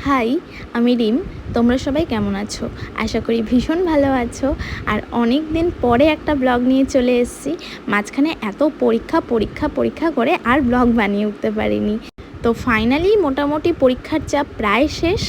High, আমি রিম। তোমরা সবাই কেমন আছো? আশা করি ভীষণ ভালো আছো। আর অনেক দিন পরে একটা ব্লগ নিয়ে চলে এসেছি। মাঝখানে এত পরীক্ষা করে আর ব্লগ বানিয়ে উঠতে পারিনি। তো ফাইনালি মোটামুটি পরীক্ষার চাপ প্রায় শেষ।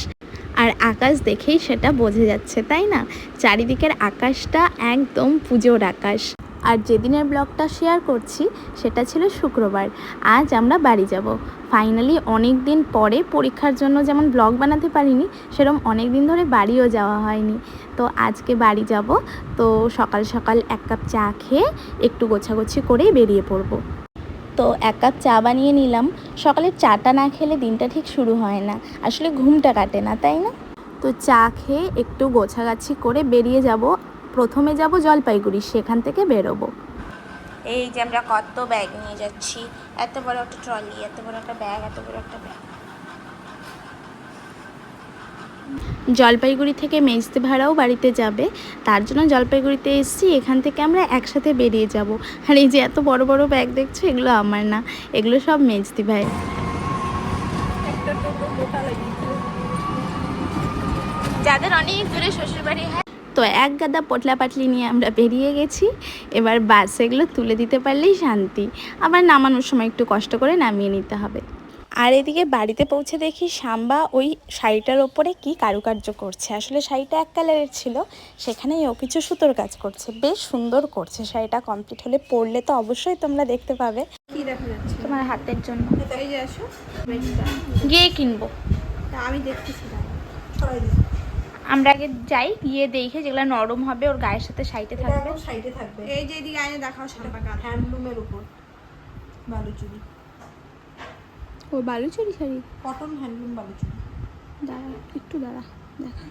আর আকাশ দেখেই সেটা বোঝা যাচ্ছে, তাই না? চারিদিকের আকাশটা একদম পুজোর আকাশ। আর যেদিনের ব্লগটা শেয়ার করছি সেটা ছিল শুক্রবার। আজ আমরা বাড়ি যাব। ফাইনালি অনেক দিন পরে পরীক্ষার জন্য যেমন ব্লগ বানাতে পারিনি, সেরকম অনেক দিন ধরে বাড়িও যাওয়া হয়নি। তো আজকে বাড়ি যাব। তো সকাল সকাল এক কাপ চা খেয়ে একটু গোছাগুছি করেই বেরিয়ে পড়ব। তো এক কাপ চা বানিয়ে নিলাম। সকালের চাটা না খেলে দিনটা ঠিক শুরু হয় না, আসলে ঘুমটা কাটে না, তাই না? তো চা খেয়ে একটু গোছাগাছি করে বেরিয়ে যাব। প্রথমে যাব জলপাইগুড়ি, সেখান থেকে বেরোবো। এই যে আমরা কত ব্যাগ নিয়ে যাচ্ছি, এত বড় একটা ট্রলি, এত বড় একটা ব্যাগ, এত বড় একটা ব্যাগ। জলপাইগুড়ি থেকে মেজদি ভাড়াও বাড়িতে যাবে, তার জন্য জলপাইগুড়িতে এসেছি। এখান থেকে আমরা একসাথে বেরিয়ে যাব। আর এই যে এত বড় বড় ব্যাগ দেখছো, এগুলো আমার না, এগুলো সব মেজদি ভাই। যাদের অনেক দূরে শ্বশুরবাড়ি হয়। তো এক গাদা পটলা পাটলি নিয়ে আমরা বেরিয়ে গেছি। এবার বাস এগুলো তুলে দিতে পারলেই শান্তি। আবার নামানোর সময় একটু কষ্ট করে নামিয়ে নিতে হবে। আর এদিকে বাড়িতে পৌঁছে দেখি শাম্বা ওই শাড়িটার ওপরে কি কারুকার্য করছে। আসলে শাড়িটা এক কালারের ছিল, সেখানেই ও কিছু সুতোর কাজ করছে। বেশ সুন্দর করছে। শাড়িটা কমপ্লিট হলে পরলে তো অবশ্যই তোমরা দেখতে পাবে। কি দেখা যাচ্ছে তোমার হাতের জন্য এই যে আসো, গিয়ে কিনবো। আমি দেখতেছি না। আমরা আগে যাই, গিয়ে দেখে যেগুলো নরম হবে ওর গায়ের সাথে সাইডে থাকবে। সাইডে থাকবে। এই যে এদিকে আয়না দেখাও, শাম্পা কান হ্যান্ডলুমের উপর বালুচুরি। ও বালুচুরি শাড়ি, কটন হ্যান্ডলুম বালুচুরি। দাঁড়া একটু দাঁড়া, দেখা।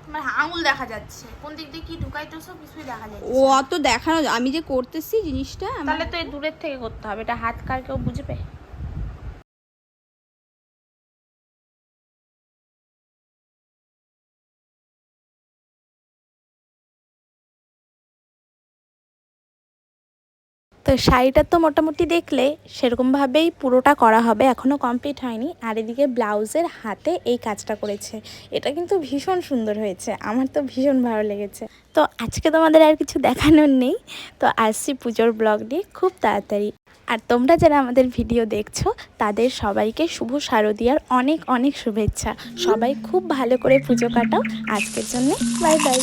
তোমার আঙুল দেখা যাচ্ছে, কোন দিক দিয়ে কি ঢুকাইতেছো কিছুই দেখা যাচ্ছে। ও অত দেখানো, আমি যে করতেছি জিনিসটা তাহলে তো এই দূরের থেকে করতে হবে, এটা হাত কার কেউ বুঝবে। তো শাড়িটা তো মোটামুটি দেখলে সেরকমভাবেই পুরোটা করা হবে, এখনও কমপ্লিট হয়নি। আর এদিকে ব্লাউজের হাতে এই কাজটা করেছে, এটা কিন্তু ভীষণ সুন্দর হয়েছে, আমার তো ভীষণ ভালো লেগেছে। তো আজকে তোমাদের আর কিছু দেখানোর নেই, তো আসছি পুজোর ব্লগ নিয়ে খুব তাড়াতাড়ি। আর তোমরা যারা আমাদের ভিডিও দেখছো তাদের সবাইকে শুভ শারদীয়ার অনেক অনেক শুভেচ্ছা। সবাই খুব ভালো করে পুজো কাটাও। আজকের জন্য বাই বাই।